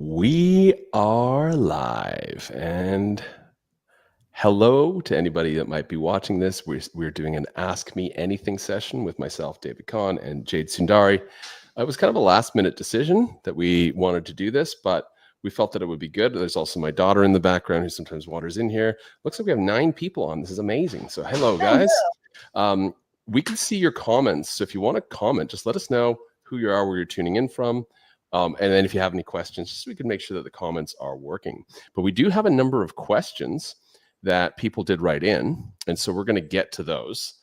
We are live, and hello to anybody that might be watching this. We're doing an Ask Me Anything session with myself, David Kahn, and Jade Sundari. It was kind of a last-minute decision that we wanted to do this, but we felt that it would be good. There's also my daughter in the background who sometimes wanders in here. Looks like we have 9 people on. This is amazing. So hello, guys. We can see your comments. So if you want to comment, just let us know who you are, where you're tuning in from. And then if you have any questions, just so we can make sure that the comments are working. But we do have a number of questions that people did write in. And so we're going to get to those.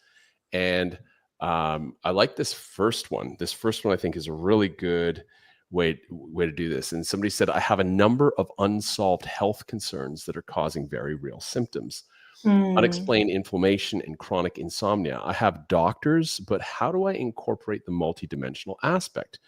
And I like this first one. This first one, I think, is a really good way to do this. And somebody said, I have a number of unsolved health concerns that are causing very real symptoms. Unexplained inflammation and chronic insomnia. I have doctors, but how do I incorporate the multidimensional aspect?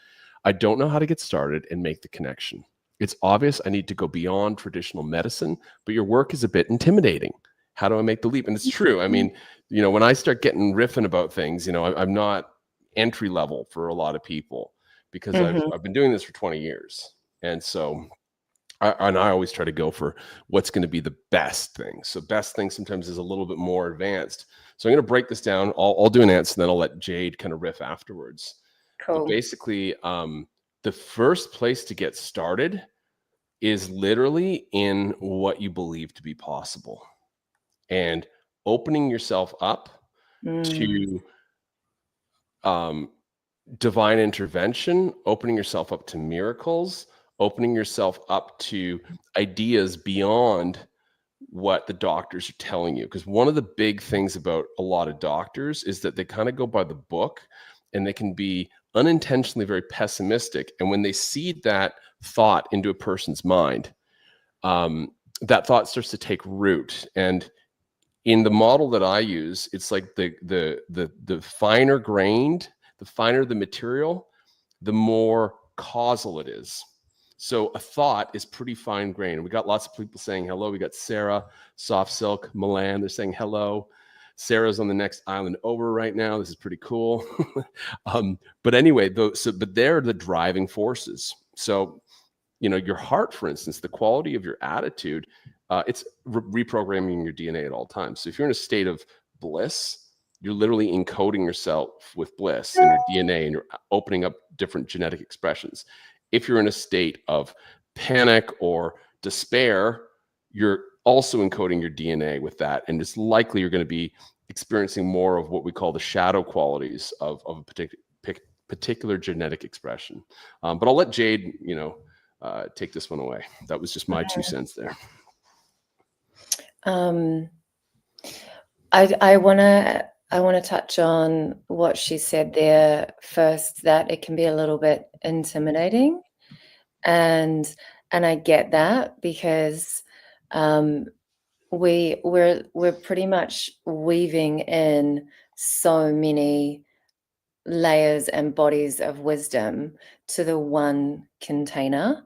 I don't know how to get started and make the connection. It's obvious I need to go beyond traditional medicine, but your work is a bit intimidating. How do I make the leap? And it's true. I mean, when I start getting riffing about things, I'm not entry level for a lot of people because I've been doing this for 20 years. And so I always try to go for what's going to be the best thing. So best thing sometimes is a little bit more advanced. So I'm going to break this down. I'll do an answer, and then I'll let Jade kind of riff afterwards. Cool. But basically, the first place to get started is literally in what you believe to be possible and opening yourself up to divine intervention, opening yourself up to miracles, opening yourself up to ideas beyond what the doctors are telling you. Because one of the big things about a lot of doctors is that they kind of go by the book, and they can be unintentionally very pessimistic. And when they seed that thought into a person's mind, that thought starts to take root. And in the model that I use, it's like the finer grained, the finer the material, the more causal it is. So a thought is pretty fine grained. We got lots of people saying hello. We got Sarah, Soft Silk, Milan. They're saying hello. Sarah's on the next island over right now. This is pretty cool. But anyway, but they're the driving forces. So, your heart, for instance, the quality of your attitude, it's reprogramming your DNA at all times. So if you're in a state of bliss, you're literally encoding yourself with bliss in your DNA, and you're opening up different genetic expressions. If you're in a state of panic or despair, you're also encoding your DNA with that. And it's likely you're going to be experiencing more of what we call the shadow qualities of a particular genetic expression. But I'll let Jade, take this one away. That was just my 2 cents there. I want to touch on what she said there first, that it can be a little bit intimidating, and I get that because we're pretty much weaving in so many layers and bodies of wisdom to the one container,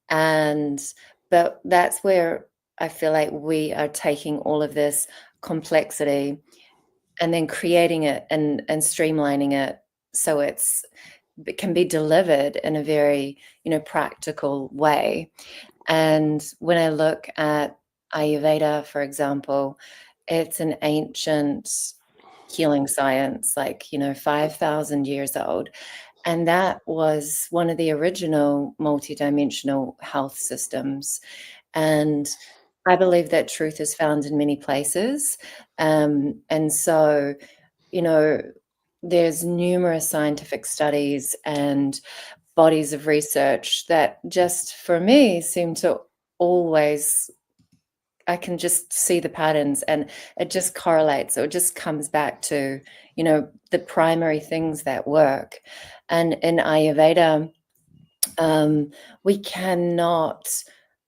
but that's where I feel like we are taking all of this complexity and then creating it and streamlining it so it can be delivered in a very practical way. And when I look at Ayurveda, for example, it's an ancient healing science, 5,000 years old. And that was one of the original multidimensional health systems. And I believe that truth is found in many places. And so, there's numerous scientific studies and bodies of research that just, for me, seem to always, I can just see the patterns, and it just correlates. So it just comes back to, the primary things that work. And in Ayurveda, we cannot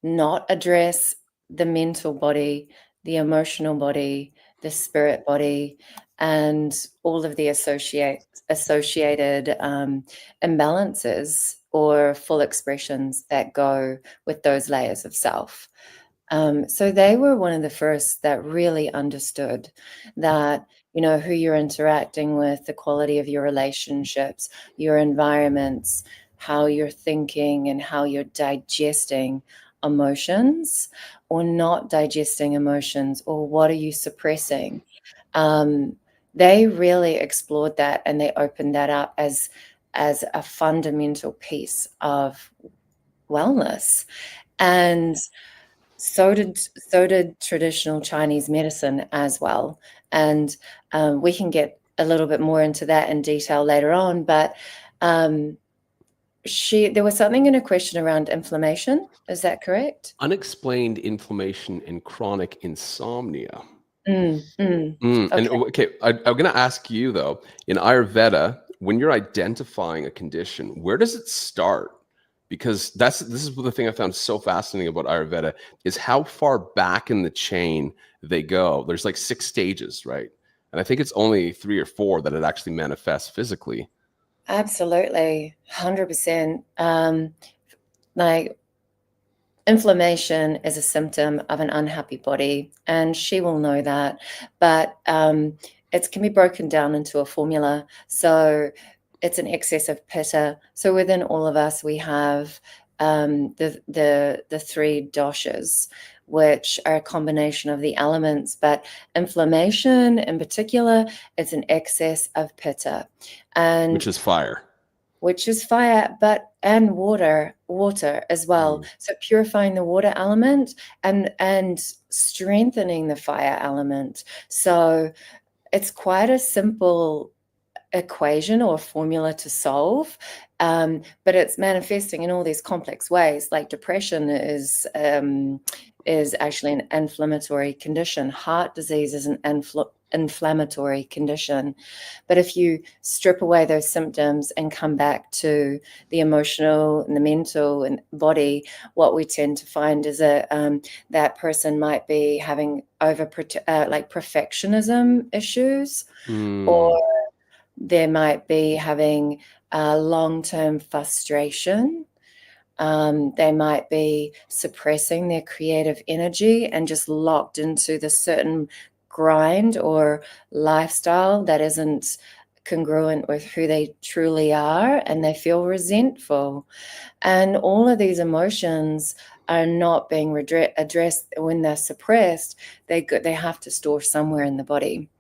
not address the mental body, the emotional body, the spirit body, and all of the associated imbalances or full expressions that go with those layers of self. So they were one of the first that really understood that, who you're interacting with, the quality of your relationships, your environments, how you're thinking and how you're digesting emotions or not digesting emotions, or what are you suppressing. They really explored that, and they opened that up as a fundamental piece of wellness. And so did traditional Chinese medicine as well. And we can get a little bit more into that in detail later on. But there was something in a question around inflammation. Is that correct? Unexplained inflammation and chronic insomnia. And And okay, I'm going to ask you though, in Ayurveda, when you're identifying a condition, where does it start? Because this is the thing I found so fascinating about Ayurveda is how far back in the chain they go. There's like 6 stages, right? And I think it's only 3 or 4 that it actually manifests physically. Absolutely, 100%. Like, inflammation is a symptom of an unhappy body, and she will know that. But it can be broken down into a formula. So it's an excess of pitta. So within all of us, we have the 3 doshas, which are a combination of the elements. But inflammation, in particular, it's an excess of pitta, and Which is fire. and water as well. So purifying the water element and strengthening the fire element. So it's quite a simple equation or formula to solve, but it's manifesting in all these complex ways. Like depression is actually an inflammatory condition. Heart disease is an inflammatory condition. But if you strip away those symptoms and come back to the emotional and the mental and body, what we tend to find is that that person might be having like perfectionism issues, or they might be having long-term frustration. They might be suppressing their creative energy and just locked into the certain grind or lifestyle that isn't congruent with who they truly are, and they feel resentful. And all of these emotions are not being addressed when they're suppressed. They have to store somewhere in the body,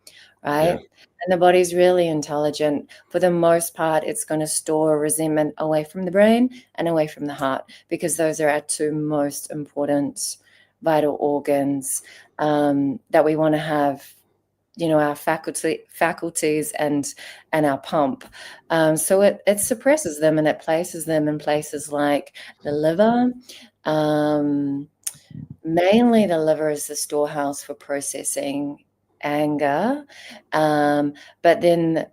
right? Yeah. And the body's really intelligent. For the most part, it's going to store resentment away from the brain and away from the heart, because those are our 2 most important vital organs that we want to have, our faculties and our pump. So it suppresses them, and it places them in places like the liver. Mainly the liver is the storehouse for processing anger. But then,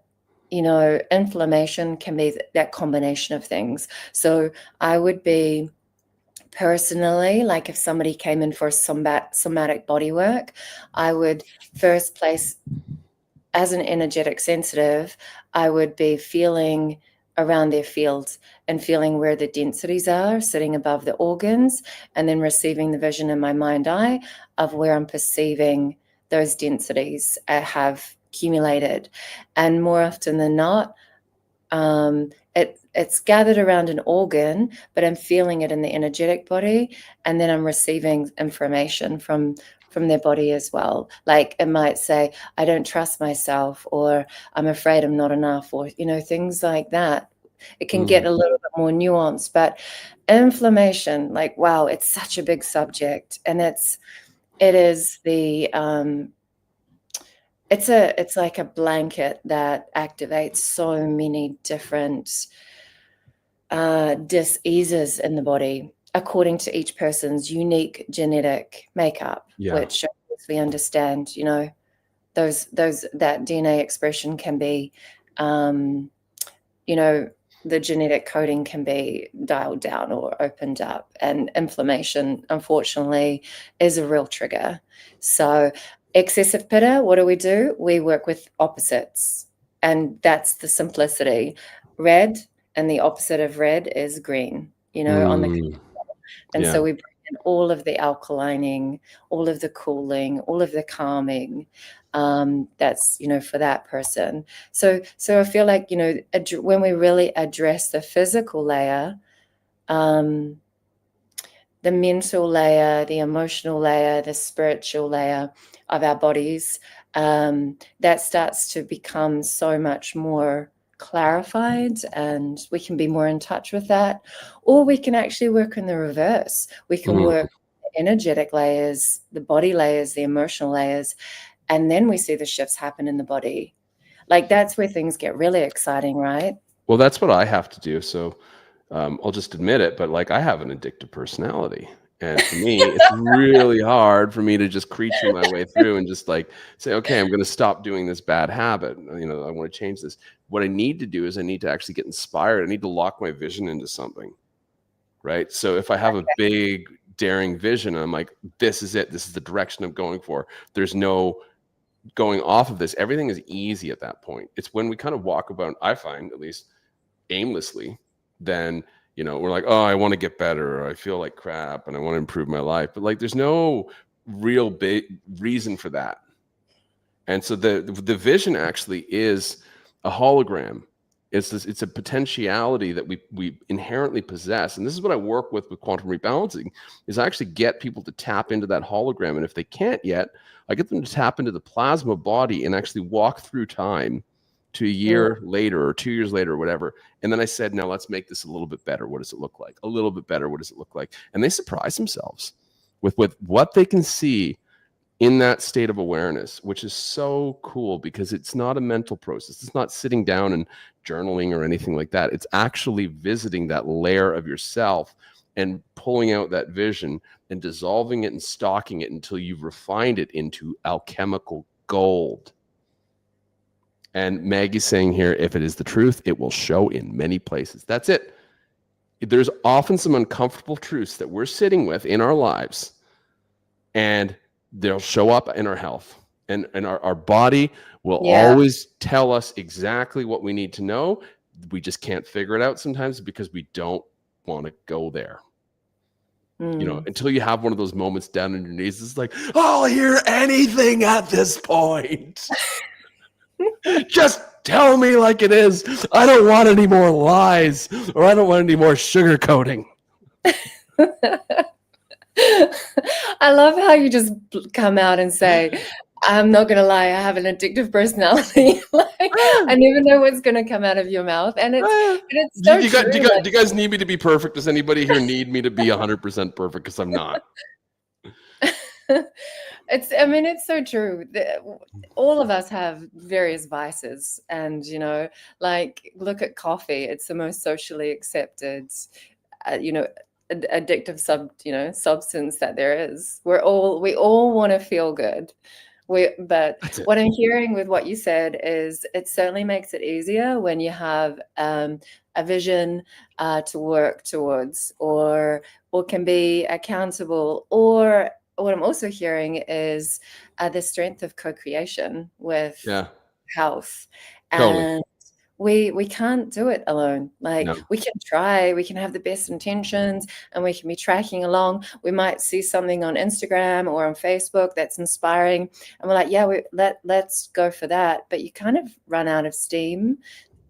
inflammation can be that combination of things. So I would be personally, like if somebody came in for somatic body work, I would first place, as an energetic sensitive, I would be feeling around their fields and feeling where the densities are sitting above the organs, and then receiving the vision in my mind eye of where I'm perceiving those densities have accumulated. And more often than not, it's gathered around an organ, but I'm feeling it in the energetic body, and then I'm receiving information from their body as well. Like it might say, I don't trust myself, or I'm afraid I'm not enough, or things like that. It can get a little bit more nuanced. But inflammation, like, wow, it's such a big subject, and it is the it's like a blanket that activates so many different diseases in the body according to each person's unique genetic makeup, which we understand, that DNA expression can be, the genetic coding can be dialed down or opened up, and inflammation, unfortunately, is a real trigger. So excessive pitta, what do? We work with opposites, and that's the simplicity. Red, and the opposite of red is green, on the, and so we bring and all of the alkalining, all of the cooling, all of the calming. That's, for that person. So I feel like, when we really address the physical layer, the mental layer, the emotional layer, the spiritual layer of our bodies, that starts to become so much more clarified, and we can be more in touch with that. Or we can actually work in the reverse. We can work the energetic layers, the body layers, the emotional layers, and then we see the shifts happen in the body. Like, that's where things get really exciting, right? Well, that's what I have to do. So I'll just admit it, but like I have an addictive personality. And for me, it's really hard for me to just creature my way through and just like say, okay, I'm going to stop doing this bad habit. I want to change this. What I need to do is I need to actually get inspired. I need to lock my vision into something, right? So if I have a big, daring vision, I'm like, this is it. This is the direction I'm going for. There's no going off of this. Everything is easy at that point. It's when we kind of walk about, I find at least aimlessly, then we're like, oh, I want to get better, or I feel like crap and I want to improve my life, but like there's no real big reason for that. And so the vision actually is a hologram. It's a potentiality that we inherently possess. And this is what I work with quantum rebalancing, is I actually get people to tap into that hologram. And if they can't yet, I get them to tap into the plasma body and actually walk through time to a year later or 2 years later or whatever. And then I said, now let's make this a little bit better. What does it look like? A little bit better. What does it look like? And they surprise themselves with what they can see in that state of awareness, which is so cool because it's not a mental process. It's not sitting down and journaling or anything like that. It's actually visiting that layer of yourself and pulling out that vision and dissolving it and stocking it until you've refined it into alchemical gold. And Maggie's saying here, if it is the truth, it will show in many places. That's it. There's often some uncomfortable truths that we're sitting with in our lives, and they'll show up in our health. And our body will always tell us exactly what we need to know. We just can't figure it out sometimes because we don't want to go there. Until you have one of those moments down on your knees, it's like, I'll hear anything at this point. Just tell me like it is. I don't want any more lies, or I don't want any more sugarcoating. I love how you just come out and say, I'm not going to lie, I have an addictive personality. I never know what's going to come out of your mouth. And it's so true. Do you guys need me to be perfect? Does anybody here need me to be 100% perfect? Because I'm not. It's so true. All of us have various vices, and like, look at coffee. It's the most socially accepted, addictive substance that there is. We all want to feel good. But what I'm hearing with what you said is it certainly makes it easier when you have a vision to work towards, or can be accountable. Or what I'm also hearing is the strength of co-creation with health. Totally. And we can't do it alone. We can try, we can have the best intentions, and we can be tracking along. We might see something on Instagram or on Facebook that's inspiring, and we're like, let's go for that. But you kind of run out of steam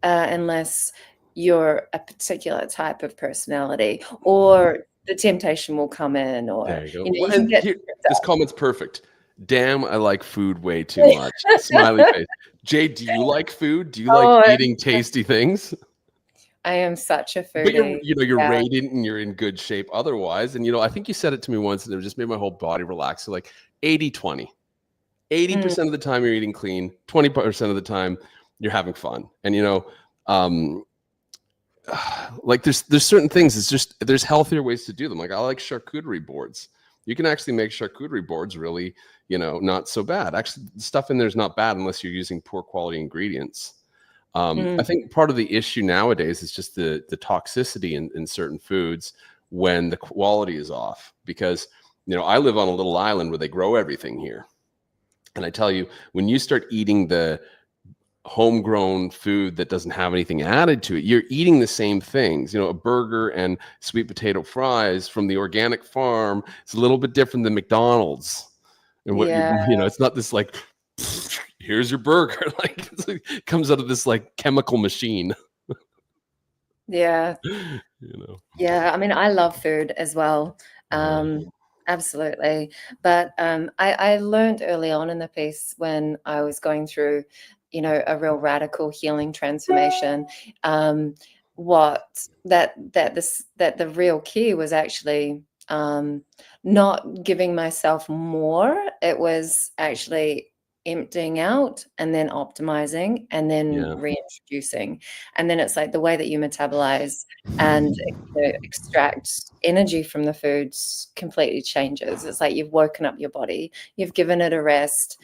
unless you're a particular type of personality, or the temptation will come in, or there you go. This comment's perfect. Damn, I like food way too much. Smiley face. Jade, do you like food? Do you like eating tasty things? I am such a foodie. But you're radiant and you're in good shape otherwise. And I think you said it to me once, and it just made my whole body relax. So like 80-20. 80% of the time you're eating clean, 20% of the time you're having fun. And like there's certain things, it's just there's healthier ways to do them. Like I like charcuterie boards. You can actually make charcuterie boards really, not so bad. Actually, the stuff in there is not bad unless you're using poor quality ingredients. I think part of the issue nowadays is just the toxicity in certain foods when the quality is off. Because, I live on a little island where they grow everything here. And I tell you, when you start eating the homegrown food that doesn't have anything added to it. You're eating the same things, a burger and sweet potato fries from the organic farm. It's a little bit different than McDonald's. And what Yeah. it's not this like, here's your burger. Like it comes out of this like chemical machine. Yeah. Yeah. I mean, I love food as well. Absolutely. But I learned early on in the piece when I was going through, a real radical healing transformation, that the real key was actually not giving myself more. It was actually emptying out and then optimizing and then reintroducing. And then it's like the way that you metabolize and extract energy from the foods completely changes. It's like you've woken up your body, you've given it a rest.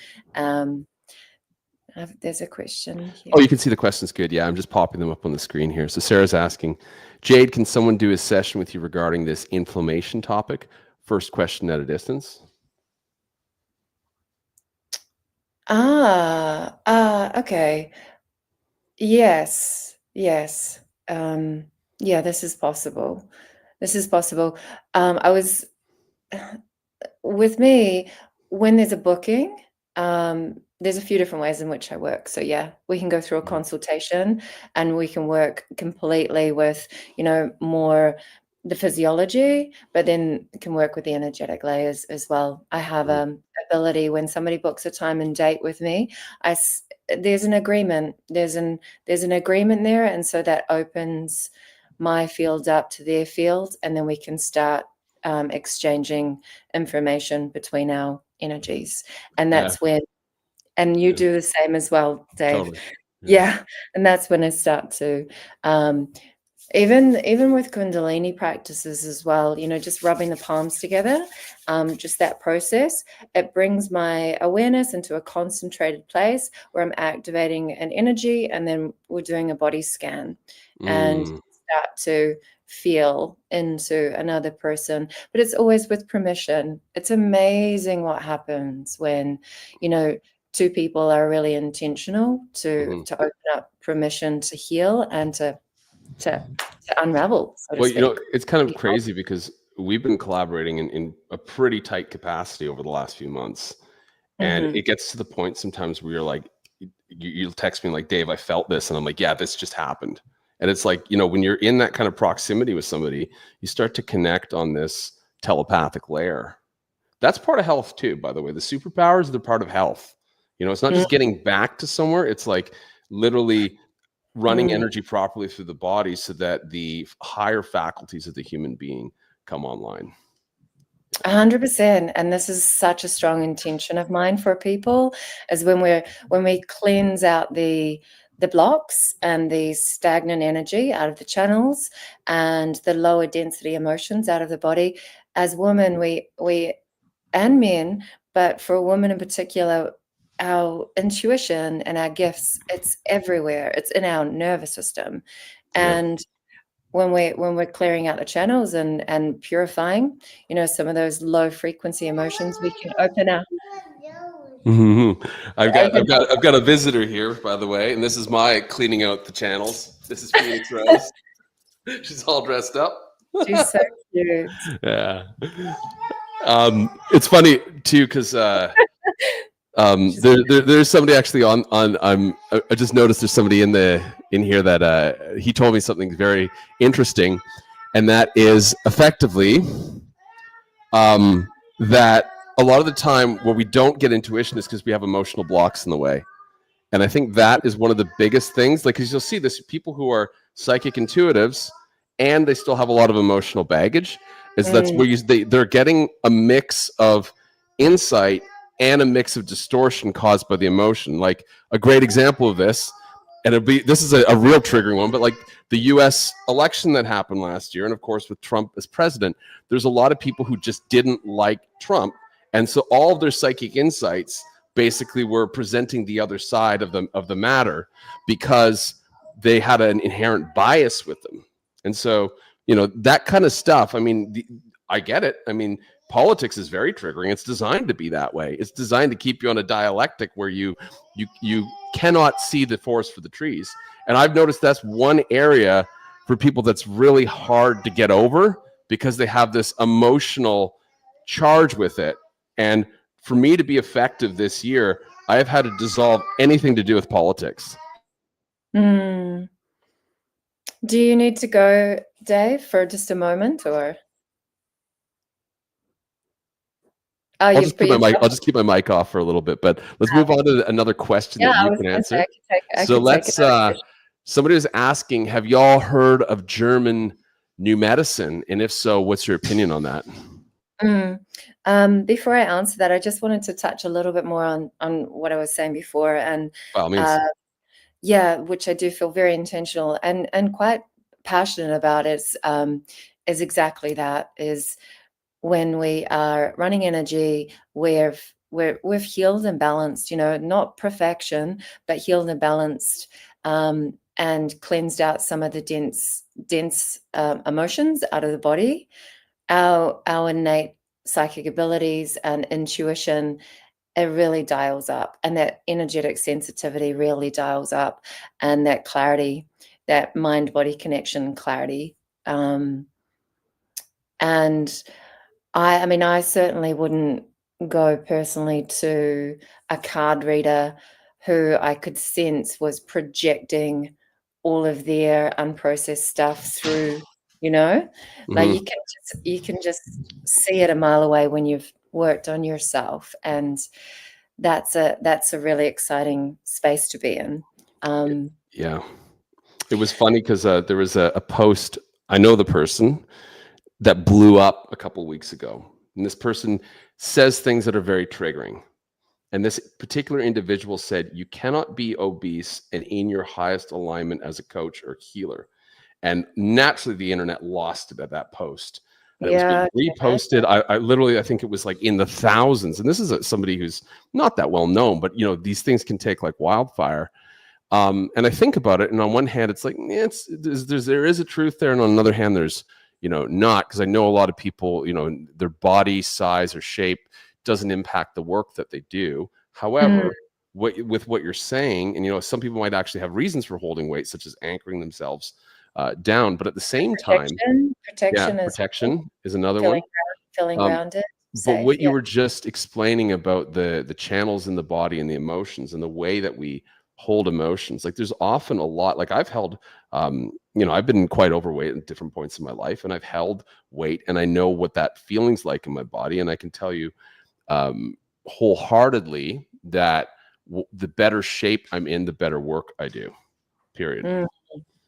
There's a question here. Oh, you can see the questions good. Yeah, I'm just popping them up on the screen here. So Sarah's asking, Jade, can someone do a session with you regarding this inflammation topic? First question at a distance. Okay. Yes. Yeah, this is possible. I was with me when there's a booking, there's a few different ways in which I work. So yeah, we can go through a consultation and we can work completely with, more the physiology, but then can work with the energetic layers as well. I have ability when somebody books a time and date with me, there's an agreement. There's an agreement there, and so that opens my field up to their field, and then we can start exchanging information between our energies. And that's when, and you do the same as well, Dave. Totally. Yeah. And that's when I start to even with Kundalini practices as well, just rubbing the palms together, just that process, it brings my awareness into a concentrated place where I'm activating an energy, and then we're doing a body scan and start to feel into another person. But it's always with permission. It's amazing what happens when, two people are really intentional to open up permission to heal and to unravel, so to speak. It's kind of crazy because we've been collaborating in a pretty tight capacity over the last few months. And it gets to the point sometimes where you're like, you'll text me like, Dave, I felt this. And I'm like, yeah, this just happened. And it's like, when you're in that kind of proximity with somebody, you start to connect on this telepathic layer. That's part of health too, by the way. The superpowers, they're part of health. It's not just getting back to somewhere. It's like literally running energy properly through the body so that the higher faculties of the human being come online. 100%. And this is such a strong intention of mine for people, is when we cleanse out the blocks and the stagnant energy out of the channels and the lower density emotions out of the body. As women, we and men, but for a woman in particular, our intuition and our gifts, it's everywhere. It's in our nervous system. And when we're clearing out the channels and purifying, some of those low frequency emotions, we can open up. I've got a visitor here, by the way, and this is my cleaning out the channels. This is Phoenix Rose. She's all dressed up. She's so cute. Yeah. It's funny too because there's somebody actually on. I just noticed there's somebody in here that he told me something very interesting, and that is effectively that a lot of the time where we don't get intuition is because we have emotional blocks in the way. And I think that is one of the biggest things, like, because you'll see this, people who are psychic intuitives and they still have a lot of emotional baggage, is that's where they're getting a mix of insight and a mix of distortion caused by the emotion. Like a great example of this, and this is a real triggering one, but like the US election that happened last year, and of course with Trump as president, there's a lot of people who just didn't like Trump. And so all of their psychic insights basically were presenting the other side of the matter because they had an inherent bias with them. And so, that kind of stuff, I mean, I get it. I mean, politics is very triggering. It's designed to be that way. It's designed to keep you on a dialectic where you cannot see the forest for the trees. And I've noticed that's one area for people that's really hard to get over, because they have this emotional charge with it. And for me to be effective this year, I have had to dissolve anything to do with politics. Mm. Do you need to go, Dave, for just a moment, or? Oh, I'll you just put keep my your mic. I'll just keep my mic off for a little bit. But let's move on to another question yeah, that I you was can going to say answer. I So could take let's. another question. Somebody was asking, have y'all heard of German new medicine? And if so, what's your opinion on that? Before I answer that, I just wanted to touch a little bit more on what I was saying before, and By all means. yeah, which I do feel very intentional and quite passionate about is exactly that, is when we are running energy, we've healed and balanced, not perfection, but healed and balanced, and cleansed out some of the dense emotions out of the body. Our innate psychic abilities and intuition, it really dials up, and that energetic sensitivity really dials up, and that clarity, that mind-body connection clarity. And I mean, I certainly wouldn't go personally to a card reader who I could sense was projecting all of their unprocessed stuff through, like you can just see it a mile away when you've worked on yourself, and that's a really exciting space to be in. Yeah, it was funny because there was a post. I know the person that blew up a couple of weeks ago, and this person says things that are very triggering. And this particular individual said, you cannot be obese and in your highest alignment as a coach or healer. And naturally, the internet lost it at that post. And it was being reposted. I literally, I think it was like in the thousands. And this is somebody who's not that well known, but these things can take like wildfire. And I think about it, and on one hand, it's like there is a truth there, and on another hand, there's not, because I know a lot of people, their body size or shape doesn't impact the work that they do. However, with what you're saying, and some people might actually have reasons for holding weight, such as anchoring themselves down, but at the same time, protection is another one. Feeling grounded. But what you were just explaining about the channels in the body and the emotions and the way that we hold emotions, like there's often a lot, like I've held I've been quite overweight at different points in my life, and I've held weight, and I know what that feeling's like in my body, and I can tell you wholeheartedly that the better shape I'm in, the better work I do, period.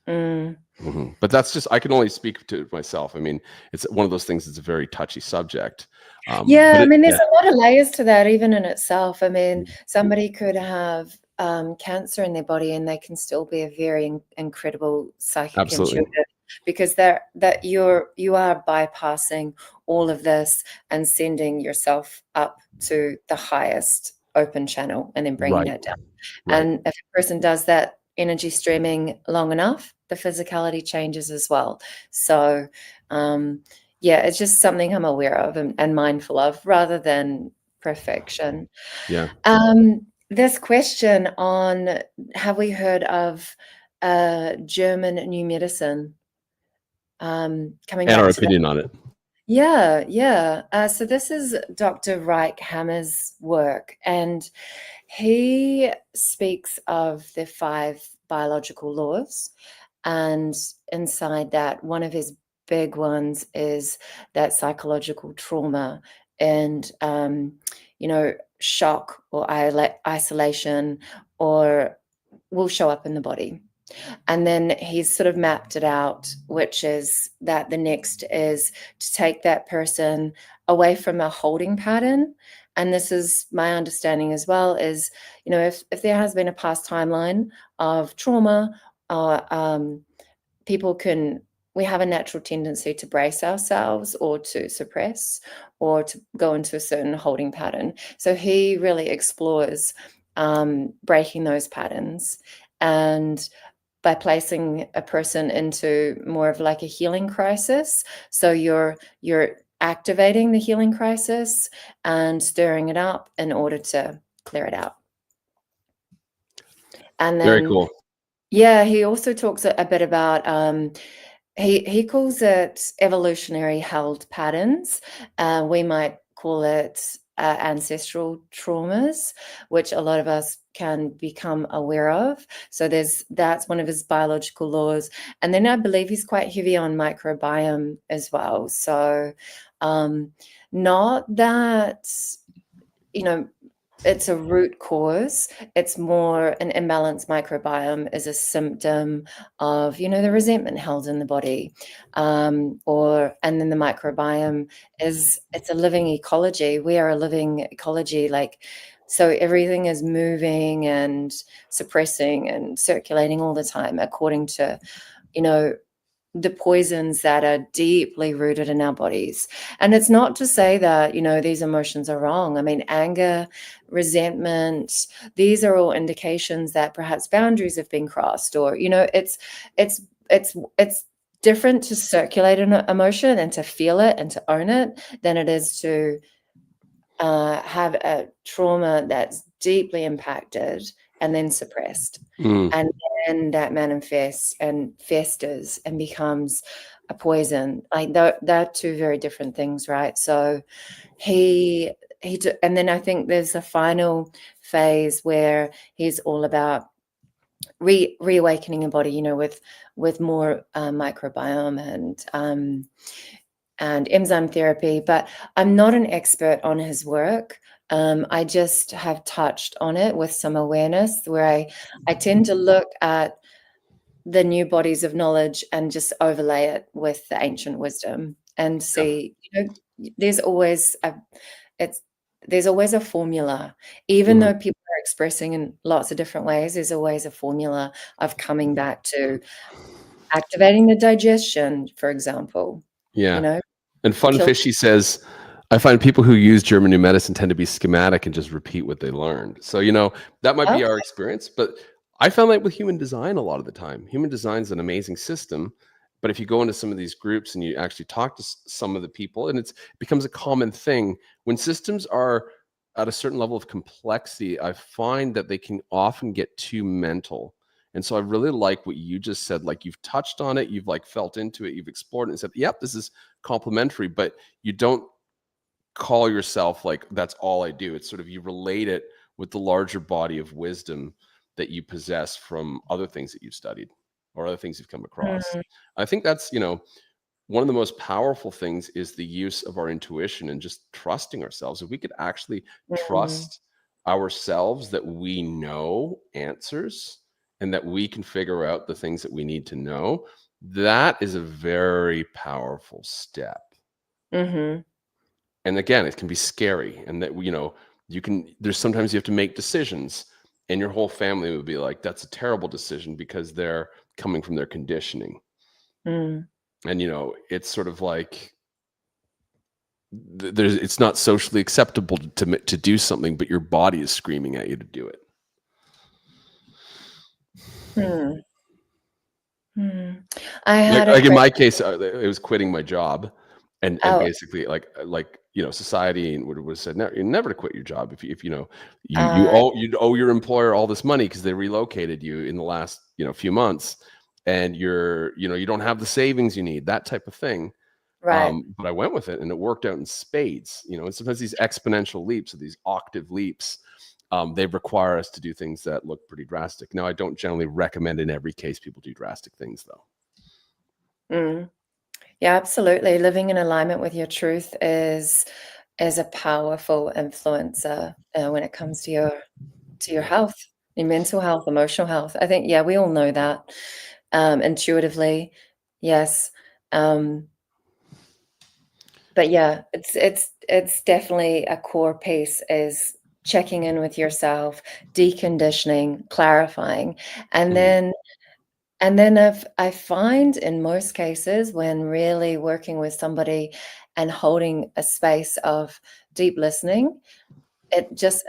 But that's just, I can only speak to myself. I mean, it's one of those things, it's a very touchy subject. I mean, there's a lot of layers to that even in itself. I mean, somebody could have cancer in their body and they can still be a very incredible psychic intuitive, because that you are bypassing all of this and sending yourself up to the highest open channel and then bringing that down. And if a person does that energy streaming long enough, the physicality changes as well. So it's just something I'm aware of and mindful of, rather than perfection. This question on, have we heard of German new medicine? Coming and back our to opinion on it. So this is Dr. Reich Hammer's work, and he speaks of the 5 biological laws, and inside that, one of his big ones is that psychological trauma and shock or isolation or will show up in the body. And then he's sort of mapped it out, which is that the next is to take that person away from a holding pattern. And this is my understanding as well, is, if there has been a past timeline of trauma, we have a natural tendency to brace ourselves or to suppress or to go into a certain holding pattern. So he really explores breaking those patterns, and by placing a person into more of like a healing crisis. So you're activating the healing crisis and stirring it up in order to clear it out. And Very then, cool. yeah, he also talks a bit about, he calls it evolutionary held patterns. We might call it ancestral traumas, which a lot of us can become aware of. So that's one of his biological laws. And then I believe he's quite heavy on microbiome as well. So not that, it's a root cause. It's more an imbalanced microbiome is a symptom of, the resentment held in the body. And then the microbiome it's a living ecology. We are a living ecology. So everything is moving and suppressing and circulating all the time according to, the poisons that are deeply rooted in our bodies. And it's not to say that, these emotions are wrong. I mean, anger, resentment, these are all indications that perhaps boundaries have been crossed, or, it's different to circulate an emotion and to feel it and to own it than it is to have a trauma that's deeply impacted and then suppressed. And then that manifests and festers and becomes a poison. Like they're two very different things, right? So and then I think there's a final phase where he's all about reawakening a body, with more microbiome and enzyme therapy. But I'm not an expert on his work. I just have touched on it with some awareness, where I tend to look at the new bodies of knowledge and just overlay it with the ancient wisdom and see, there's always a formula. Even though people are expressing in lots of different ways, there's always a formula of coming back to activating the digestion, for example. Yeah. And Fun Fishy says, I find people who use German new medicine tend to be schematic and just repeat what they learned. So, that might be our experience, but I found that with human design a lot of the time. Human design is an amazing system, but if you go into some of these groups and you actually talk to some of the people, and it becomes a common thing, when systems are at a certain level of complexity, I find that they can often get too mental. And so I really like what you just said. Like, you've touched on it, you've felt into it, you've explored it and said, yep, this is complementary, but you don't call yourself that's all I do. It's sort of, you relate it with the larger body of wisdom that you possess from other things that you've studied or other things you've come across. I think that's, one of the most powerful things is the use of our intuition and just trusting ourselves. If we could actually trust ourselves that we know answers and that we can figure out the things that we need to know, that is a very powerful step. And again, it can be scary, and that, there's sometimes you have to make decisions, and your whole family would be like, that's a terrible decision because they're coming from their conditioning. And, it's sort of like, it's not socially acceptable to do something, but your body is screaming at you to do it. I had in my case, it was quitting my job, and basically society would said, no, you're never to quit your job if you owe your employer all this money because they relocated you in the last few months, and you don't have the savings you need, that type of thing. Right. But I went with it, and it worked out in spades. And sometimes these exponential leaps or these octave leaps, they require us to do things that look pretty drastic. Now, I don't generally recommend in every case people do drastic things, though. Yeah, absolutely. Living in alignment with your truth is a powerful influencer when it comes to your health, your mental health, emotional health. I think, we all know that intuitively, yes. But yeah, it's definitely a core piece, is checking in with yourself, deconditioning, clarifying, and then I find in most cases, when really working with somebody and holding a space of deep listening, it just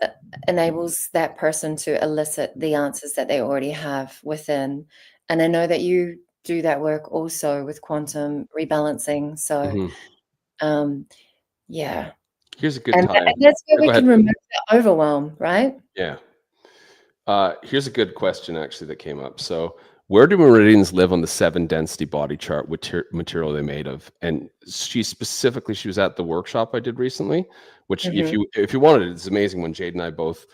enables that person to elicit the answers that they already have within. And I know that you do that work also with quantum rebalancing. So Yeah. Here's a good And time. that's where Oh, we go can ahead. remove the overwhelm, right? Yeah. Here's a good question actually that came up. So, where do meridians live on the 7 density body chart? What material they made of? And she was at the workshop I did recently, which Mhm. if you wanted it, it's amazing. When Jade and I both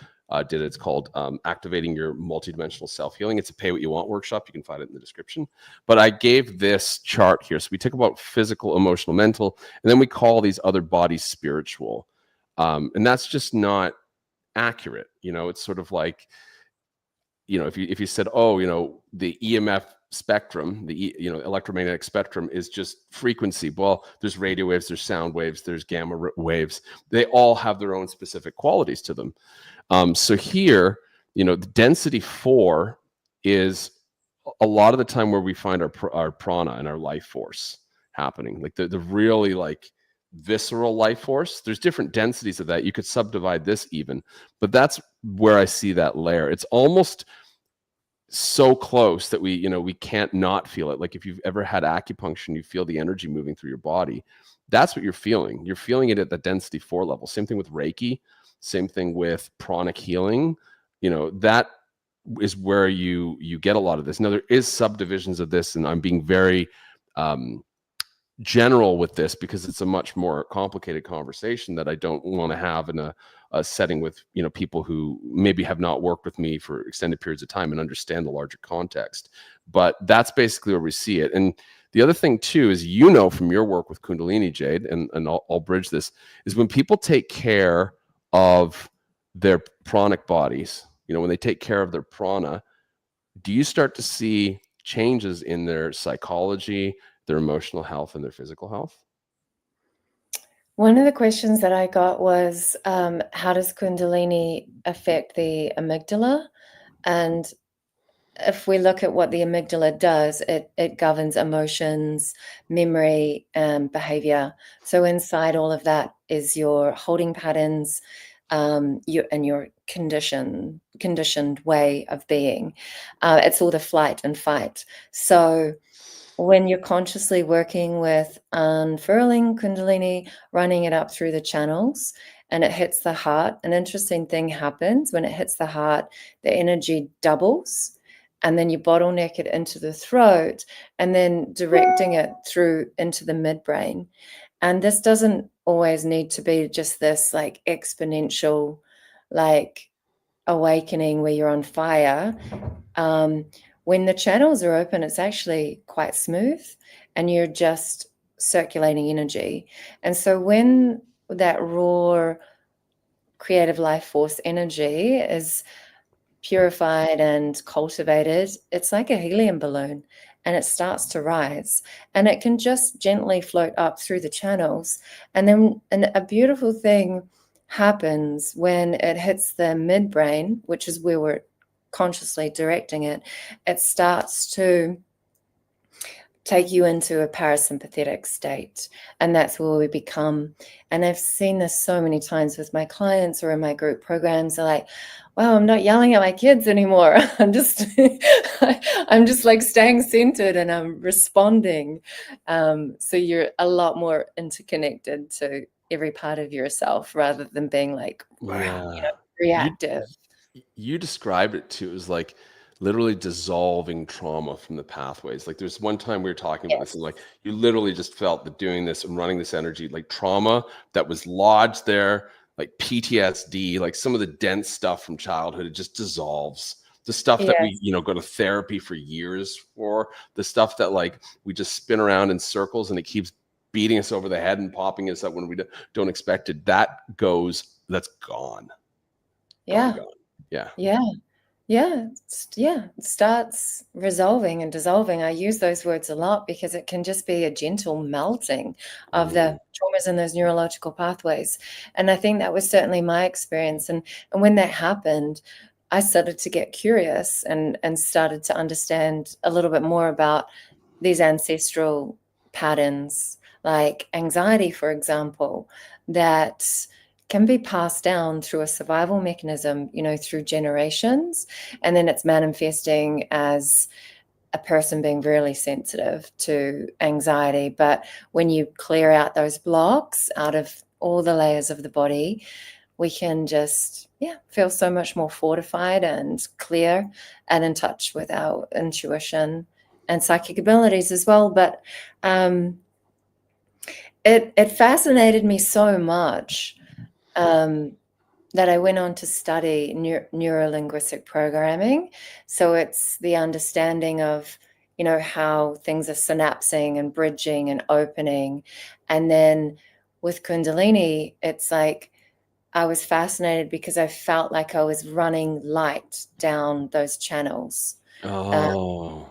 did it, it's called Activating Your Multidimensional Self Healing. It's a pay what you want workshop. You can find it in the description. But I gave this chart here. So we talk about physical, emotional, mental, and then we call these other bodies spiritual. And that's just not accurate. It's sort of like, if you said, oh, the EMF spectrum, the electromagnetic spectrum is just frequency. Well, there's radio waves, there's sound waves, there's gamma waves. They all have their own specific qualities to them. So here, the density 4 is a lot of the time where we find our prana and our life force happening, like the really like visceral life force. There's different densities of that. You could subdivide this even, but that's where I see that layer. It's almost so close that we can't not feel it. Like if you've ever had acupuncture and you feel the energy moving through your body, that's what you're feeling. You're feeling it at the density 4 level. Same thing with Reiki, same thing with pranic healing. That is where you get a lot of this. Now there is subdivisions of this, and I'm being very general with this because it's a much more complicated conversation that I don't want to have in a setting with people who maybe have not worked with me for extended periods of time and understand the larger context. But that's basically where we see it. And the other thing too is, from your work with Kundalini, Jade, and I'll bridge this, is when people take care of their pranic bodies, when they take care of their prana, do you start to see changes in their psychology, their emotional health, and their physical health? One of the questions that I got was, how does Kundalini affect the amygdala? And if we look at what the amygdala does, it governs emotions, memory, and behavior. So inside all of that is your holding patterns, your conditioned way of being. It's all the flight and fight. So when you're consciously working with unfurling Kundalini, running it up through the channels, and it hits the heart, an interesting thing happens. When it hits the heart, the energy doubles, and then you bottleneck it into the throat, and then directing it through into the midbrain. And this doesn't always need to be just this like exponential, like awakening where you're on fire. When the channels are open, it's actually quite smooth and you're just circulating energy. And so when that raw creative life force energy is purified and cultivated, it's like a helium balloon and it starts to rise and it can just gently float up through the channels. And then a beautiful thing happens when it hits the midbrain, which is where we're consciously directing it. It starts to take you into a parasympathetic state, and that's where we become. And I've seen this so many times with my clients or in my group programs. They're like, wow, I'm not yelling at my kids anymore. I'm just like staying centered and I'm responding. So you're a lot more interconnected to every part of yourself rather than being like, Yeah. You reactive. you described it too as like literally dissolving trauma from the pathways. Like there's one time we were talking about this, and Yes. like you literally just felt that doing this and running this energy, like trauma that was lodged there, like PTSD, like some of the dense stuff from childhood, it just dissolves. The stuff that we, Yes. go to therapy for years for, the stuff that like we just spin around in circles and it keeps beating us over the head and popping us up when we don't expect it. That's gone. Gone, Yeah. gone. Yeah. Yeah. Yeah, it starts resolving and dissolving. I use those words a lot because it can just be a gentle melting of Mm. the traumas in those neurological pathways. And I think that was certainly my experience. And when that happened, I started to get curious and started to understand a little bit more about these ancestral patterns, like anxiety, for example, that can be passed down through a survival mechanism, through generations, and then it's manifesting as a person being really sensitive to anxiety. But when you clear out those blocks out of all the layers of the body, we can just, feel so much more fortified and clear and in touch with our intuition and psychic abilities as well. But it fascinated me so much that I went on to study neuro-linguistic programming. So it's the understanding of, how things are synapsing and bridging and opening. And then with Kundalini, it's like I was fascinated because I felt like I was running light down those channels. Oh.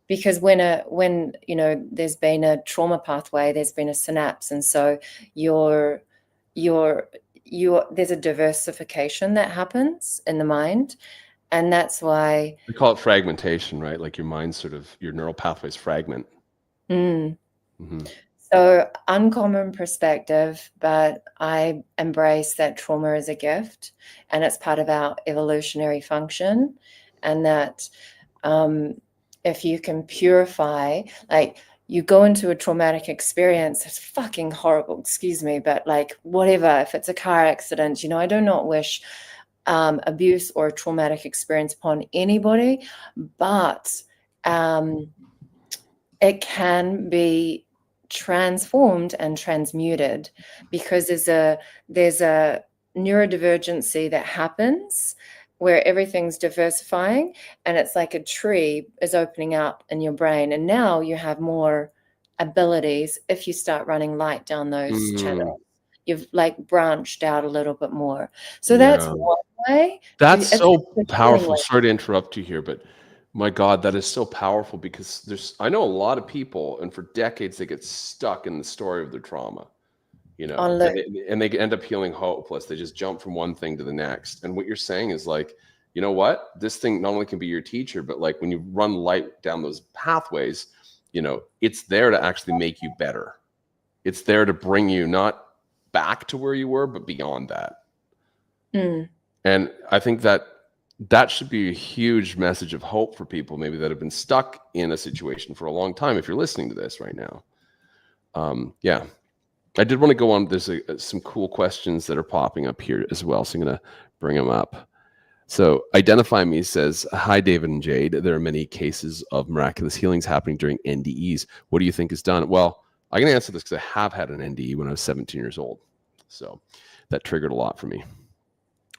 Because when there's been a trauma pathway, there's been a synapse, and so there's a diversification that happens in the mind, and that's why We call it fragmentation, right? Like your mind your neural pathways fragment. Mm-hmm. So uncommon perspective, but I embrace that trauma is a gift, and it's part of our evolutionary function, and that if you can purify, like you go into a traumatic experience, it's fucking horrible, excuse me, but like whatever, if it's a car accident, I do not wish abuse or a traumatic experience upon anybody, but it can be transformed and transmuted because there's a neurodivergency that happens where everything's diversifying, and it's like a tree is opening up in your brain, and now you have more abilities if you start running light down those channels. You've like branched out a little bit more. So that's one way. That's so powerful. Sorry to interrupt you here, but my God, that is so powerful because I know a lot of people, and for decades they get stuck in the story of their trauma, and they end up feeling hopeless. They just jump from one thing to the next. And what you're saying is like, you know what? This thing not only can be your teacher, but like when you run light down those pathways, it's there to actually make you better. It's there to bring you not back to where you were, but beyond that. And I think that should be a huge message of hope for people maybe that have been stuck in a situation for a long time. If you're listening to this right now, I did want to go on. There's some cool questions that are popping up here as well, so I'm going to bring them up. So Identify Me says, hi, David and Jade. There are many cases of miraculous healings happening during NDEs. What do you think is done? Well, I can answer this because I have had an NDE when I was 17 years old. So that triggered a lot for me.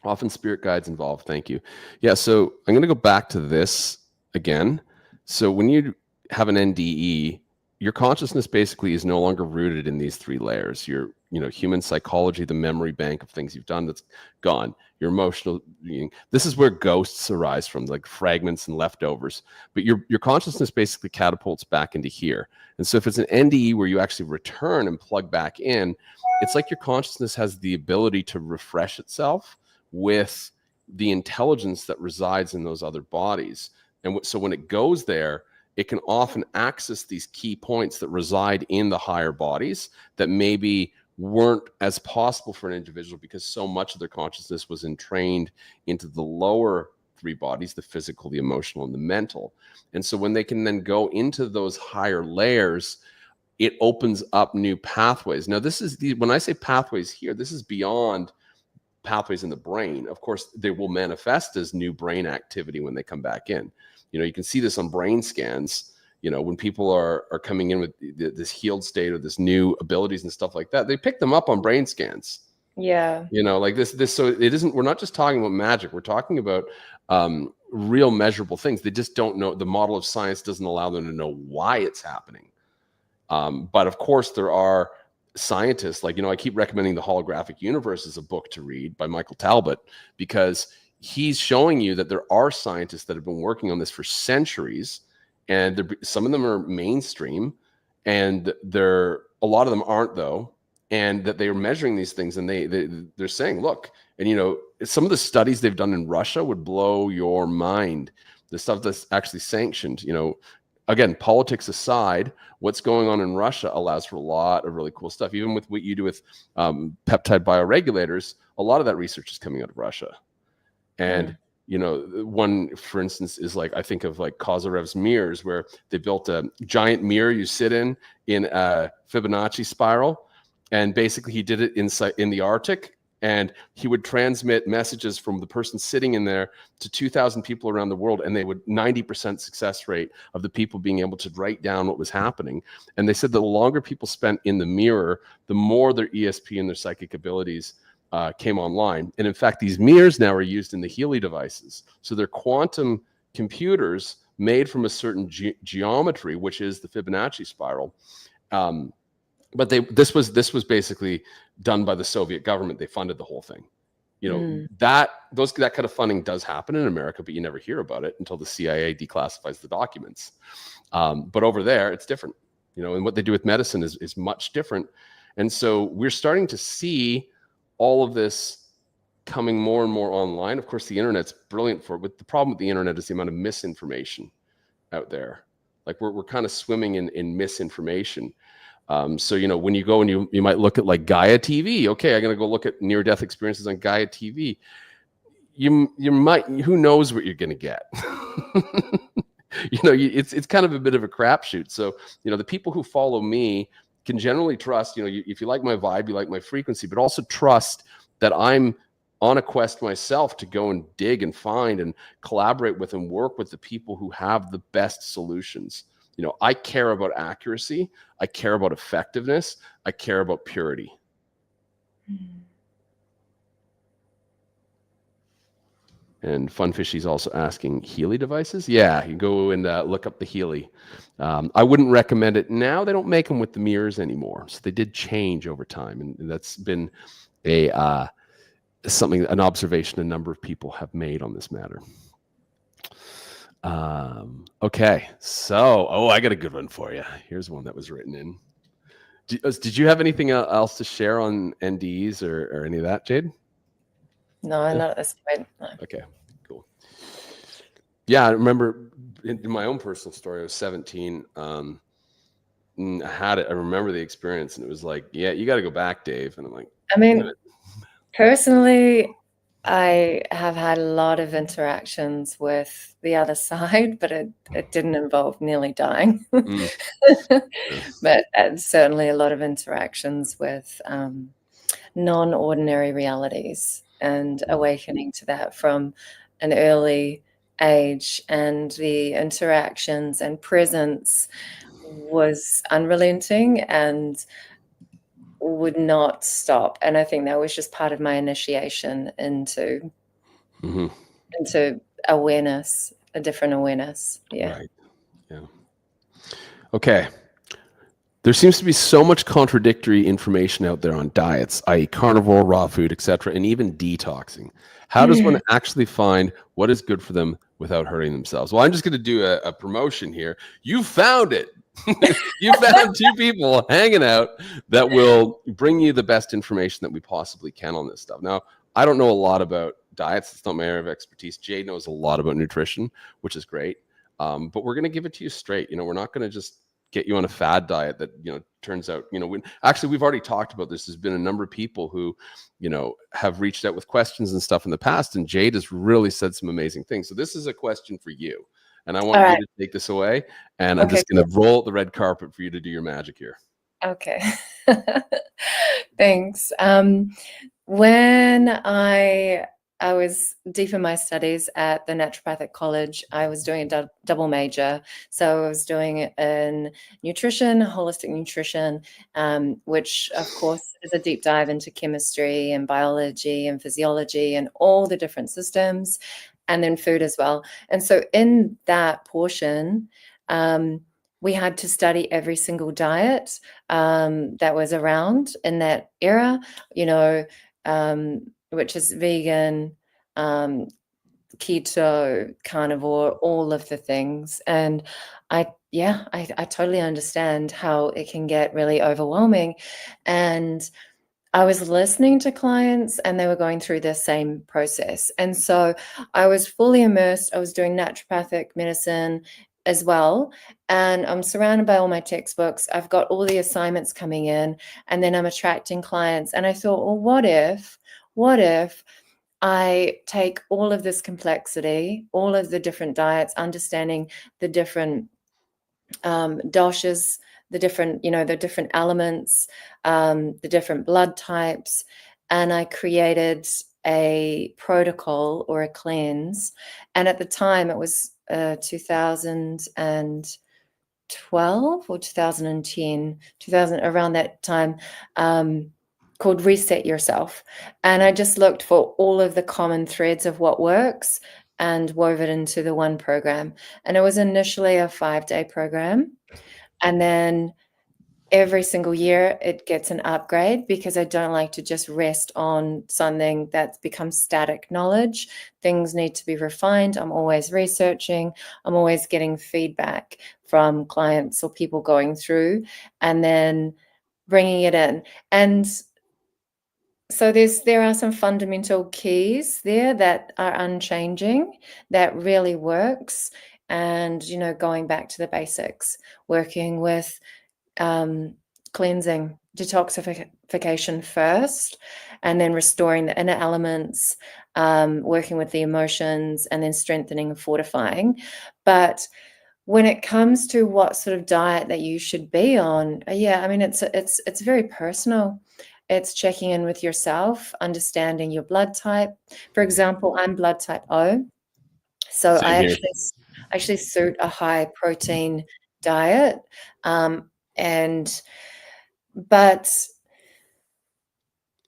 Often spirit guides involved. Thank you. Yeah, so I'm going to go back to this again. So when you have an NDE, your consciousness basically is no longer rooted in these three layers. Your human psychology, the memory bank of things you've done, that's gone. Your emotional being. This is where ghosts arise from, like fragments and leftovers. But your consciousness basically catapults back into here. And so if it's an NDE where you actually return and plug back in, it's like your consciousness has the ability to refresh itself with the intelligence that resides in those other bodies. And so when it goes there, it can often access these key points that reside in the higher bodies that maybe weren't as possible for an individual because so much of their consciousness was entrained into the lower three bodies, the physical, the emotional, and the mental. And so when they can then go into those higher layers, it opens up new pathways. Now, when I say pathways here, this is beyond pathways in the brain. Of course, they will manifest as new brain activity when they come back in. You can see this on brain scans, when people are coming in with this healed state or this new abilities and stuff like that, they pick them up on brain scans. Yeah. Like this, so it isn't, we're not just talking about magic. We're talking about real measurable things. They just don't know. The model of science doesn't allow them to know why it's happening. But of course there are scientists, like, I keep recommending The Holographic Universe as a book to read by Michael Talbot, because he's showing you that there are scientists that have been working on this for centuries, and some of them are mainstream, and a lot of them aren't, though, and that they are measuring these things, and they're saying, look, and some of the studies they've done in Russia would blow your mind. The stuff that's actually sanctioned, again, politics aside, what's going on in Russia allows for a lot of really cool stuff. Even with what you do with peptide bioregulators, a lot of that research is coming out of Russia. And one, for instance, is like, I think of like Kozarev's mirrors, where they built a giant mirror you sit in a Fibonacci spiral. And basically he did it in the Arctic, and he would transmit messages from the person sitting in there to 2,000 people around the world. And they would 90% success rate of the people being able to write down what was happening. And they said the longer people spent in the mirror, the more their ESP and their psychic abilities came online. And in fact, these mirrors now are used in the Healy devices. So they're quantum computers made from a certain geometry, which is the Fibonacci spiral. But this was basically done by the Soviet government. They funded the whole thing. That kind of funding does happen in America, but you never hear about it until the CIA declassifies the documents. But over there, it's different. And what they do with medicine is much different. And so we're starting to see all of this coming more and more online. Of course, the internet's brilliant for it, but the problem with the internet is the amount of misinformation out there. Like we're kind of swimming in misinformation. So, when you go and you might look at like Gaia TV. Okay, I'm going to go look at near-death experiences on Gaia TV. You might, who knows what you're going to get? It's kind of a bit of a crapshoot. So, the people who follow me can generally trust, if you like my vibe, you like my frequency, but also trust that I'm on a quest myself to go and dig and find and collaborate with and work with the people who have the best solutions. I care about accuracy. I care about effectiveness. I care about purity. And Funfishy's also asking, Healy devices? Yeah, you go and look up the Healy. I wouldn't recommend it now. They don't make them with the mirrors anymore. So they did change over time. And that's been an observation a number of people have made on this matter. Okay, so I got a good one for you. Here's one that was written in. Did you have anything else to share on NDEs or any of that, Jade? No, not at this point. No. Okay, cool. Yeah, I remember in my own personal story, I was 17. I had it. I remember the experience, and it was like, yeah, you got to go back, Dave. And I'm like, personally, I have had a lot of interactions with the other side, but it didn't involve nearly dying. But certainly a lot of interactions with non-ordinary realities and awakening to that from an early age. And the interactions and presence was unrelenting and would not stop. And I think that was just part of my initiation into awareness, a different awareness. Yeah. Right. Yeah. Okay. There seems to be so much contradictory information out there on diets, i.e. carnivore, raw food, etc., and even detoxing. How does one actually find what is good for them without hurting themselves? Well, I'm just going to do a promotion here. You found it. You found two people hanging out that will bring you the best information that we possibly can on this stuff. Now, I don't know a lot about diets. It's not my area of expertise. Jade knows a lot about nutrition, which is great. But we're going to give it to you straight. We're not going to just get you on a fad diet that, turns out, we've already talked about this. There's been a number of people who, have reached out with questions and stuff in the past, and Jade has really said some amazing things. So this is a question for you. And I want you to take this away, and I'm just going to roll the red carpet for you to do your magic here. Okay. Thanks. When I was deep in my studies at the naturopathic college, I was doing a double major. So I was doing it in nutrition, holistic nutrition, which of course is a deep dive into chemistry and biology and physiology and all the different systems, and then food as well. And so in that portion, we had to study every single diet that was around in that era, which is vegan, keto, carnivore, all of the things. And I totally understand how it can get really overwhelming. And I was listening to clients and they were going through the same process. And so I was fully immersed. I was doing naturopathic medicine as well. And I'm surrounded by all my textbooks. I've got all the assignments coming in, and then I'm attracting clients. And I thought, well, what if I take all of this complexity, all of the different diets, understanding the different doshas, the different, the different elements, the different blood types, and I created a protocol or a cleanse. And at the time, it was 2012 or 2010, 2000, around that time, called Reset Yourself. And I just looked for all of the common threads of what works and wove it into the one program. And it was initially a 5-day program. And then every single year it gets an upgrade, because I don't like to just rest on something that's become static knowledge. Things need to be refined. I'm always researching. I'm always getting feedback from clients or people going through, and then bringing it in. And so there are some fundamental keys there that are unchanging, that really works. And, going back to the basics, working with cleansing, detoxification first, and then restoring the inner elements, working with the emotions, and then strengthening and fortifying. But when it comes to what sort of diet that you should be on, yeah, I mean, it's very personal. It's checking in with yourself, understanding your blood type. For example, I'm blood type O, so I Same here. actually suit a high protein diet, but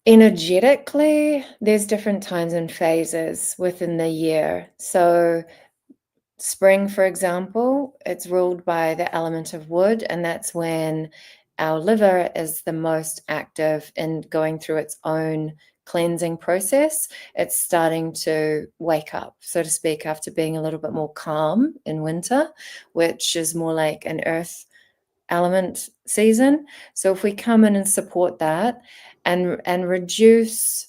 energetically, there's different times and phases within the year. So spring, for example, it's ruled by the element of wood, and that's when our liver is the most active in going through its own cleansing process. It's starting to wake up, so to speak, after being a little bit more calm in winter, which is more like an earth element season. So if we come in and support that and reduce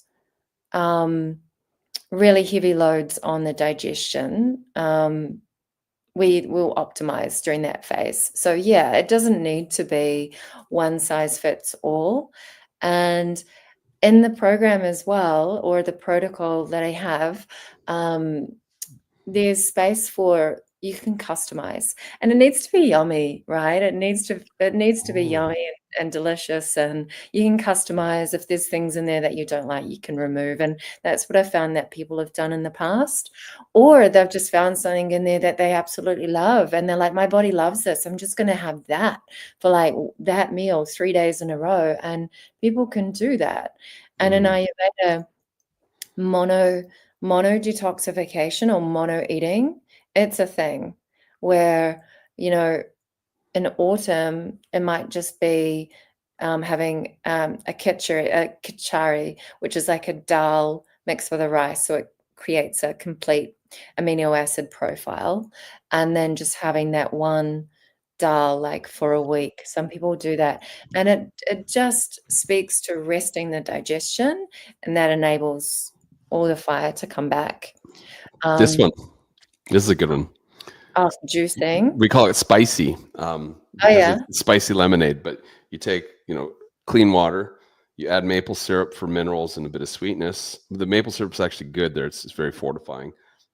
really heavy loads on the digestion, we will optimize during that phase. So yeah, it doesn't need to be one size fits all. And in the program as well, or the protocol that I have, there's space for, you can customize, and it needs to be yummy, right? It needs to be yummy and delicious, and you can customize. If there's things in there that you don't like, you can remove. And that's what I found that people have done in the past, or they've just found something in there that they absolutely love, and they're like, my body loves this, I'm just going to have that for like that meal 3 days in a row. And people can do that. And in Ayurveda, mono detoxification or mono eating, it's a thing where, in autumn it might just be having a khichari, which is like a dal mixed with a rice, so it creates a complete amino acid profile, and then just having that one dal like for a week. Some people do that, and it just speaks to resting the digestion, and that enables all the fire to come back. This is a good one. Juicing. We call it spicy, Oh because yeah. it's spicy lemonade. But you take, clean water, you add maple syrup for minerals and a bit of sweetness. The maple syrup is actually good there. It's very fortifying.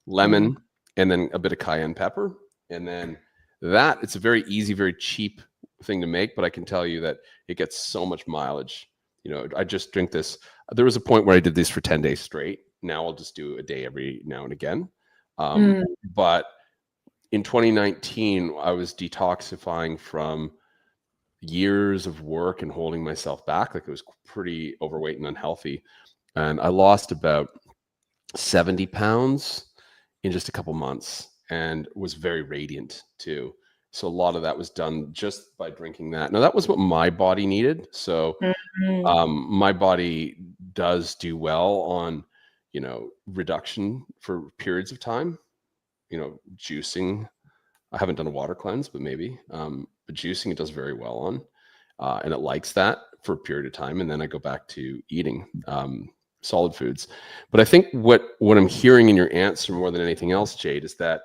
Lemon, and then a bit of cayenne pepper. And then it's a very easy, very cheap thing to make, but I can tell you that it gets so much mileage. I just drink this. There was a point where I did this for 10 days straight. Now I'll just do a day every now and again. But in 2019, I was detoxifying from years of work and holding myself back. Like, I was pretty overweight and unhealthy. And I lost about 70 pounds in just a couple months, and was very radiant too. So a lot of that was done just by drinking that. Now, that was what my body needed. So my body does do well on, reduction for periods of time, juicing. I haven't done a water cleanse, but maybe. But juicing, it does very well on, and it likes that for a period of time. And then I go back to eating solid foods. But I think what I'm hearing in your answer more than anything else, Jade, is that,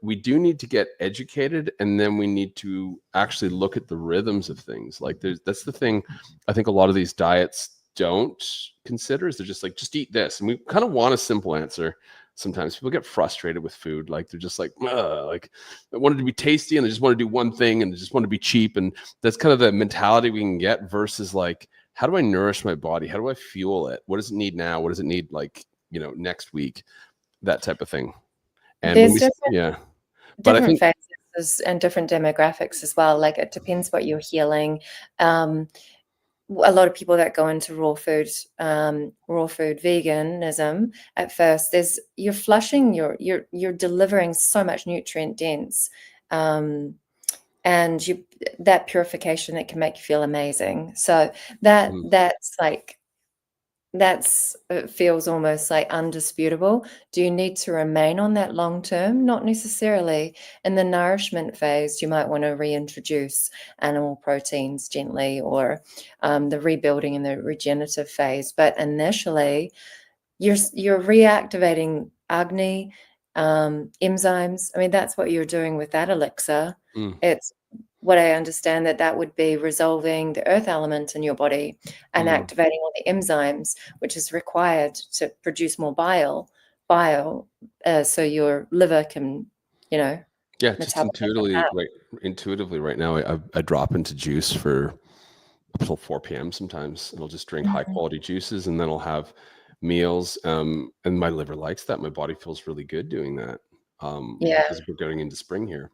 we do need to get educated, and then we need to actually look at the rhythms of things. Like, that's the thing. I think a lot of these diets don't consider is they're just like, just eat this. And we kind of want a simple answer. Sometimes people get frustrated with food. Like they're just like I want it to be tasty and they just want to do one thing and they just want to be cheap. And that's kind of the mentality we can get versus like, how do I nourish my body? How do I fuel it? What does it need now? What does it need like, next week? That type of thing. And There's but I different think phases and different demographics as well. Like it depends what you're healing. A lot of people that go into raw food veganism at first, you're flushing, you're delivering so much nutrient dense, and that purification, it can make you feel amazing. So it feels almost like undisputable. Do you need to remain on that long term? Not necessarily. In the nourishment phase, you might want to reintroduce animal proteins gently, or the rebuilding and the regenerative phase. But initially, you're reactivating Agni, enzymes. I mean, that's what you're doing with that elixir. It's what I understand that would be resolving the earth element in your body and activating all the enzymes, which is required to produce more bile, so your liver can, just intuitively right now, I drop into juice for up till 4 p.m. sometimes, and I'll just drink high quality juices, and then I'll have meals. And my liver likes that. My body feels really good doing that. Because we're going into spring here.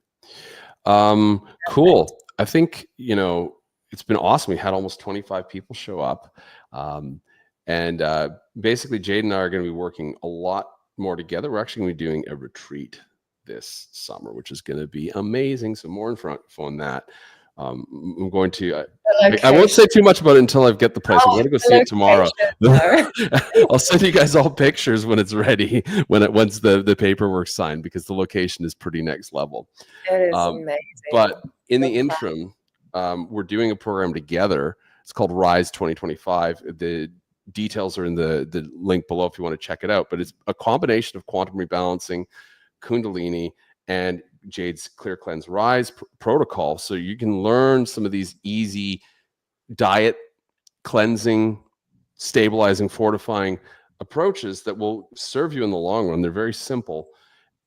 Cool. I think, it's been awesome. We had almost 25 people show up. And basically Jade and I are going to be working a lot more together. We're actually going to be doing a retreat this summer, which is going to be amazing. So more info on that. I'm going to, I won't say too much about it until I get the price. I'm going to go see it tomorrow. I'll send you guys all pictures when it's ready, once the paperwork's signed, because the location is pretty next level. It is amazing. But in the interim, we're doing a program together. It's called Rise 2025. The details are in the link below if you want to check it out. But it's a combination of quantum rebalancing, Kundalini, and Jade's Clear Cleanse Rise protocol. So you can learn some of these easy diet, cleansing, stabilizing, fortifying approaches that will serve you in the long run. They're very simple.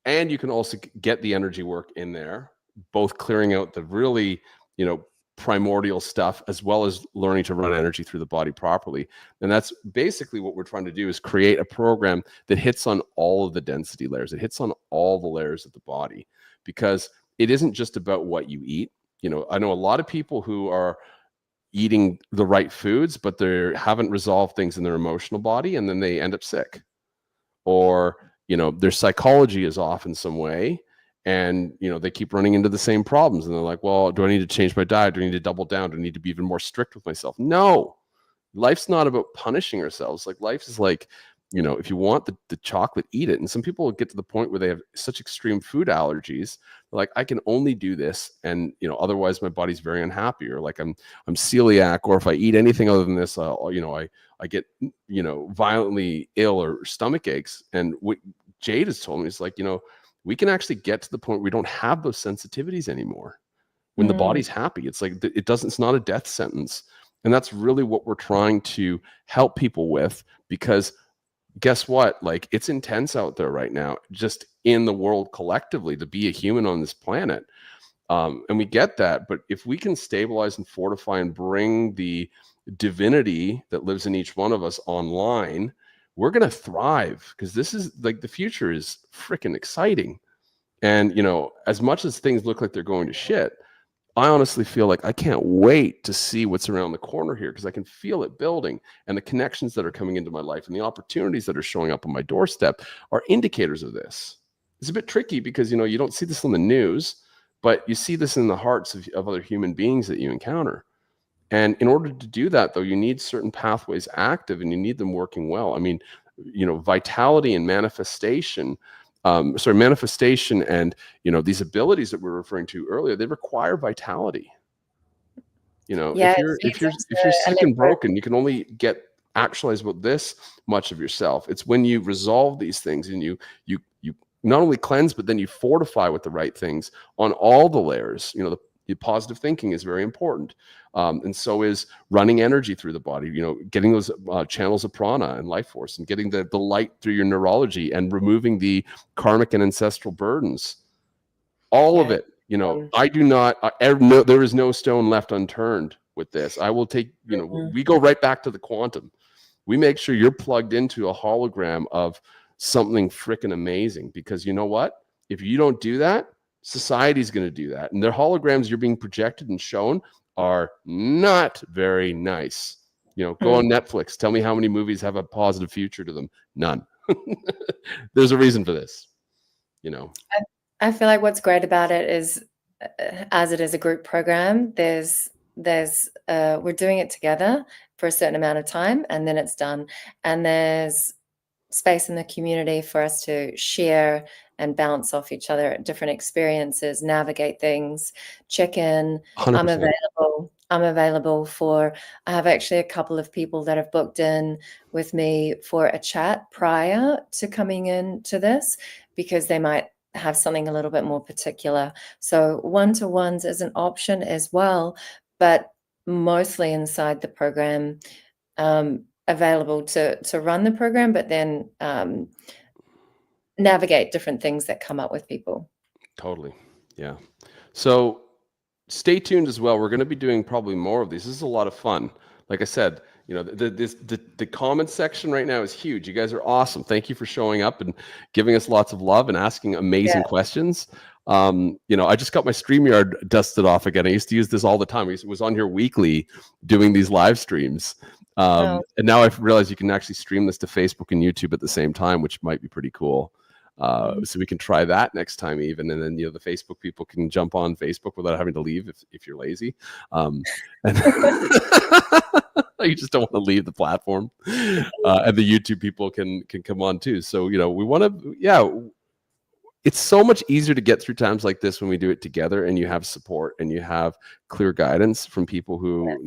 And you can also get the energy work in there, both clearing out the really, primordial stuff, as well as learning to run energy through the body properly. And that's basically what we're trying to do, is create a program that hits on all of the density layers. It hits on all the layers of the body, because it isn't just about what you eat. I know a lot of people who are eating the right foods, but they haven't resolved things in their emotional body, and then they end up sick. Or, their psychology is off in some way, and, they keep running into the same problems. And they're like, well, do I need to change my diet? Do I need to double down? Do I need to be even more strict with myself? No, life's not about punishing ourselves. Like, life is like, if you want the chocolate, eat it. And some people get to the point where they have such extreme food allergies, like, I can only do this, and otherwise my body's very unhappy, or like I'm celiac, or if I eat anything other than this, I get violently ill or stomach aches. And what Jade has told me is like, we can actually get to the point where we don't have those sensitivities anymore. When the body's happy, it's like it's not a death sentence. And that's really what we're trying to help people with, because guess what? Like, it's intense out there right now, just in the world collectively, to be a human on this planet. And we get that. But if we can stabilize and fortify and bring the divinity that lives in each one of us online, we're going to thrive, because this is like, the future is freaking exciting. And, as much as things look like they're going to shit, I honestly feel like I can't wait to see what's around the corner here, because I can feel it building, and the connections that are coming into my life and the opportunities that are showing up on my doorstep are indicators of this. It's a bit tricky because, you don't see this on the news, but you see this in the hearts of other human beings that you encounter. And in order to do that, though, you need certain pathways active, and you need them working well. I mean, vitality and manifestation, manifestation and, these abilities that we were referring to earlier, they require vitality. If you're sick and broken, you can only get actualized about this much of yourself. It's when you resolve these things, and you not only cleanse, but then you fortify with the right things on all the layers, Positive thinking is very important. And so is running energy through the body, getting those channels of prana and life force, and getting the light through your neurology, and removing the karmic and ancestral burdens. All of it. I do not, there is no stone left unturned with this. I will take, we go right back to the quantum. We make sure you're plugged into a hologram of something freaking amazing, because you know what? If you don't do that, society's going to do that. And their holograms you're being projected and shown are not very nice. Go on Netflix. Tell me how many movies have a positive future to them. None. There's a reason for this, I feel like what's great about it is, as it is a group program, we're doing it together for a certain amount of time, and then it's done. And there's space in the community for us to share and bounce off each other at different experiences, navigate things, check in. 100%. I'm available for, I have actually a couple of people that have booked in with me for a chat prior to coming into this, because they might have something a little bit more particular. So one-to-ones is an option as well, but mostly inside the program, available to run the program, but then navigate different things that come up with people. Totally. Yeah. So stay tuned as well. We're going to be doing probably more of these. This is a lot of fun. Like I said, the comment section right now is huge. You guys are awesome. Thank you for showing up and giving us lots of love and asking amazing questions. I just got my StreamYard dusted off again. I used to use this all the time. I was on here weekly doing these live streams. And now I've realized you can actually stream this to Facebook and YouTube at the same time, which might be pretty cool. So we can try that next time even. And then, the Facebook people can jump on Facebook without having to leave if you're lazy. And you just don't want to leave the platform. And the YouTube people can come on too. So, we want to, it's so much easier to get through times like this when we do it together, and you have support and you have clear guidance from people who,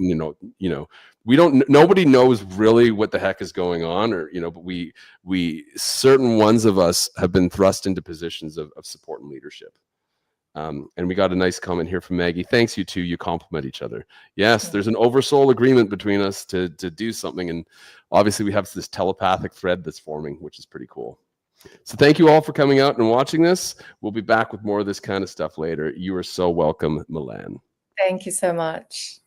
nobody knows really what the heck is going on, or, but we certain ones of us have been thrust into positions of support and leadership. And we got a nice comment here from Maggie. Thanks, you two. You complement each other. Yes, there's an oversoul agreement between us to do something. And obviously we have this telepathic thread that's forming, which is pretty cool. So thank you all for coming out and watching this. We'll be back with more of this kind of stuff later. You are so welcome, Milan. Thank you so much.